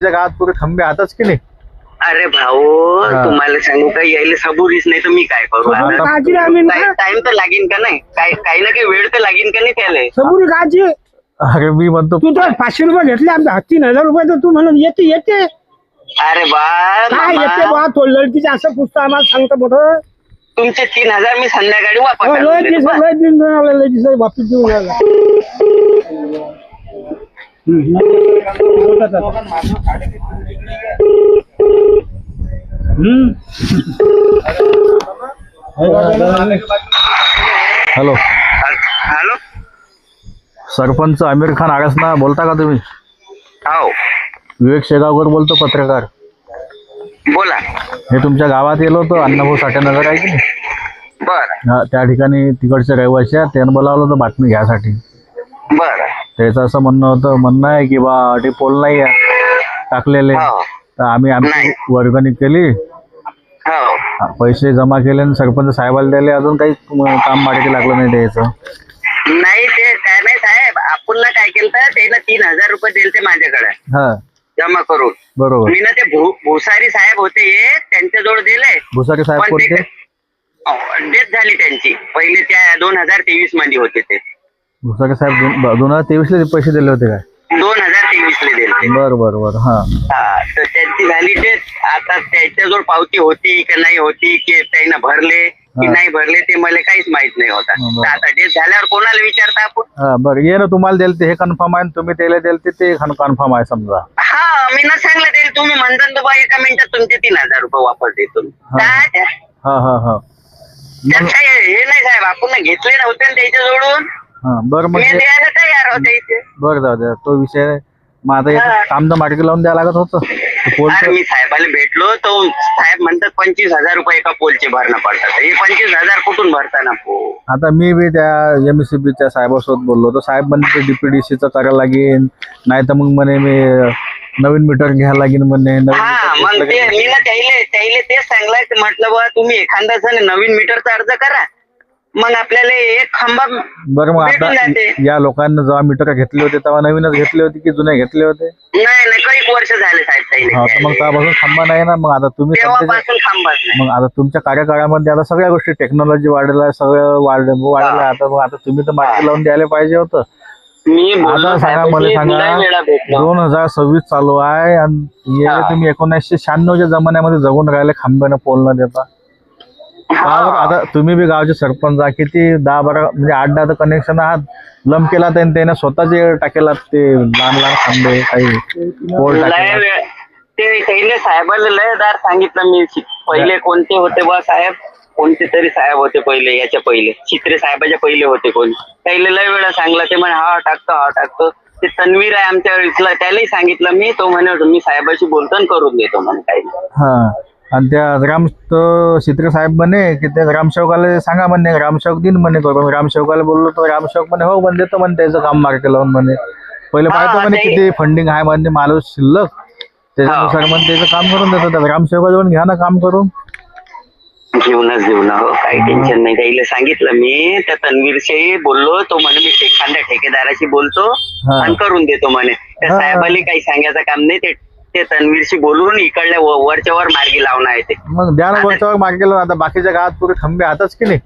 गावात पुरे खंबे आताच की नाही. अरे भाऊ तुम्हाला सांगू का यायला सबुरीच नाही तर मी काय करू टाइम तर लागेल का नाही काही ना काही वेळ तर लागेल का नाही त्याला सबुरी काची. अरे मी म्हणतो तू तर 500 रुपये घेतले आमच्या 3,000 रुपये तर तू म्हणून येते अरे काय येते बा तो लढतीचे असं पुस्तक आम्हाला सांगतो मोठं. तुमचे 3,000 मी संध्याकाळी वापस वापस देऊन राहिला. हॅलो हॅलो सरपंच आमिर खान आगासना बोलता का तुम्ही? हो विवेक शेगावकर बोलतो, पत्रकार. बोला. हे तुमच्या गावात येलो होतो अण्णाभाऊ साठे नगर आहे की नाही. बर हा त्या ठिकाणी तिकडचे रहिवासी आहे, त्यानं बोलावलं होतं बातमी घ्यासाठी. बर त्याचं असं म्हणणं आहे की बा ते पोल नाही आहे टाकलेले, तर आम्ही आमची वर्गणी केली, पैसे जमा केले आणि सरपंच साहेबाला दिले, अजून काही काम मार्गी लागलं नाही द्यायचं. नाही ते काय नाही साहेब, आपण काय केलं त्याला 3,000 रुपये दिले ते माझ्याकडे जमा करून. बरोबर. मी ना ते भुसारी साहेब होते त्यांच्याजवळ दिले. भुसारी साहेब कोणते? डेथ झाली त्यांची पहिले त्या 2023 मध्ये होते ते. भुसारी साहेब 2023 ला पैसे दिले होते काय? 2023 ला दिले. बर. हा तर त्यांची झाली डेथ. आता त्याच्याजवळ पावती होती की नाही होती की त्यानं भरले की नाही भरले ते मला काहीच माहित नाही होता. तर आता डेथ झाल्यावर कोणाला विचारता आपण? बरं ये ना तुम्हाला दिलते हे कन्फर्म आहे, तुम्ही त्याला दिलते ते कन्फर्म आहे समजा. हा मी ना सांगलं ते तुम्ही म्हणता तर बा एका मिनिटात तुमचे 3,000 रुपये वापस देतो. हा हे नाही साहेब, आपण घेतले नव्हते त्याच्याजवळून. बरं मग द्यायला तयार होते इथे. बरं जाऊ द्या तो विषय. मग आता काम तर मार्गी लावून द्यावं लागत होतं. मी साहेबाला भेटलो तो साहेब म्हणतात 25,000 रुपये एका पोलचे भरणं पडतात. हे 25,000 कुठून भरताना आता मी बी त्या MSCBच्या साहेबासोबत बोललो तर साहेब म्हणते DPDCचं करायला लागेल, नाही तर मग म्हणे मी नवीन मीटर घ्यायला लागेल म्हणे. मग ते मी ना त्याला तेच सांगलाय की म्हटलं बा तुम्ही एखादा जण नवीन मीटरचा अर्ज करा, मग आपल्याला एक खांबा. बरं मग आता या लोकांना जेव्हा मीटर घेतले होते तेव्हा नवीनच घेतले होते की जुने घेतले होते? नाही काही वर्ष झाले साहेब. मग त्यापासून खांबा नाही ना. मग आता तुम्ही मग आता तुमच्या कार्यकाळामध्ये आता सगळ्या गोष्टी टेक्नॉलॉजी वाढल्या, सगळं वाढलं. आता तुम्ही तर मार्गी लावून द्यायला पाहिजे होतं. आता सांगा मला सांगा 2026 चालू आहे आणि तुम्ही 1996च्या जमान्यामध्ये जगून राहिले खांब्यानं पोल न देता. आता तुम्ही बी गावचे सरपंच आहे, किती 10-12 म्हणजे 8-10 तर कनेक्शन आहात. लंब केला त्याने स्वतःचे टाकेला ते लहान खांबे काही पोल टाकेला. ते साहेबाला लयदार सांगितलं मी. पहिले कोणते होते बा साहेब, कोणते तरी साहेब होते पहिले, याच्या पहिले चित्रे साहेबाच्या पहिले होते कोणी, त्याला लय वेळा सांगलं ते म्हणे हा टाकतो. ते तन्वीर आहे आमच्या इथला, त्यालाही सांगितलं मी. तो म्हणे मी साहेबाशी बोलतो आणि करून देतो म्हणे काही. आणि त्या चित्रे साहेब म्हणे की त्या ग्रामसेवकाला सांगा म्हणे, ग्रामसेवक दिन म्हणे करून. ग्रामसेवकाला बोललो तर ग्रामसेवक म्हणे हो म्हणे देतो म्हणे, त्याचं काम मार्गी लावून म्हणे. पहिले पाहतो म्हणे किती फंडिंग आहे म्हणजे माणूस शिल्लक, त्याच्यानुसार म्हणे त्याचं काम करून देतो. त्या ग्रामसेवकाजवळ घ्या ना काम करून. घेऊ ना हो, काही टेन्शन नाही. त्याला सांगितलं मी. त्या तन्वीरशी बोललो, तो म्हणे मी एखाद्या ठेकेदाराशी बोलतो आणि करून देतो म्हणे. त्या साहेबाला काही सांगायचं काम नाही. ते तन्वीरशी बोलून इकडल्या वरच्या वर मार्गी लावणार आहे ते. मग द्या ना वरच्या वर मार्गी लावून. आता बाकीच्या गावात पुरे खंबे आताच की नाही.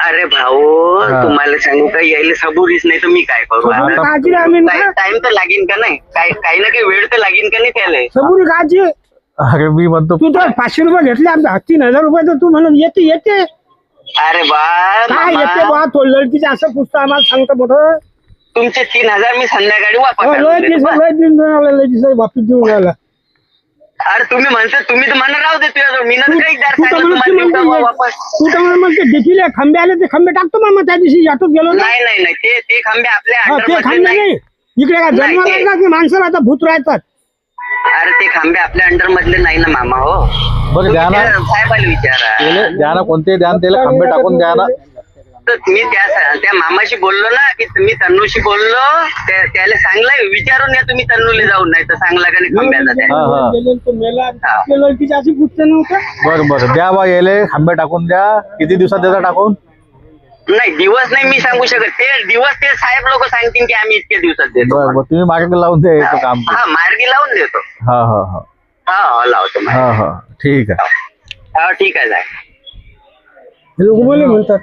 अरे भाऊ तुम्हाला सांगू का यायला सबुरीच नाही तर मी काय करू. टाइम तर लागेल का नाही काही ना काही वेळ तर लागेल का नाही त्याला. सबुरी काची. अरे मी म्हणतो तू तर 500 रुपये घेतले आमच्या 3,000 रुपये तर तू म्हणून येते. अरे काय येते बा तो लढतीचे असं पुस्तक आम्हाला सांगतो मोठं. तुमचे 3,000 मी संध्याकाळी वापस वापस देऊन राहिला. अरे तुम्ही म्हणता तुम्ही तर म्हणा राहू दे तुझ्याजवळ. मी नाही वापस. तू तर म्हणते देखील खंबे आले ते खंबे टाकतो मग त्या दिवशी ऑटोत गेलो. नाही ते खंबे आपल्या ते खंबे नाही इकडे काय जन्माला की माणसाला आता भूत राहतात. अरे ते खांबे आपल्या अंडर मधले नाही ना मामा हो. बरं द्या ना साहेबाला विचारा. द्या ना कोणते द्या त्याला खंबे टाकून द्या ना. तर मी त्या मामाशी बोललो ना की तुम्ही तन्नूशी बोललो, त्याला सांगलाय विचारून या तुम्ही तन्नूला जाऊन, नाही तर सांगला का नाही खंब्याचा बरं द्या बा यायले खंबे टाकून द्या. किती दिवसात त्याचा टाकून? नाही दिवस नाही मी सांगू शकत, ते दिवस ते साहेब लोक सांगतील की आम्ही इतक्या दिवसात देतो. बरं तुम्ही मार्ग लावून द्या याचं काम. हा मार्गी लावून देतो. हा हा हा हा लावतो. हा हा ठीक आहे. हा ठीक आहे साहेब. लोक बोले म्हणतात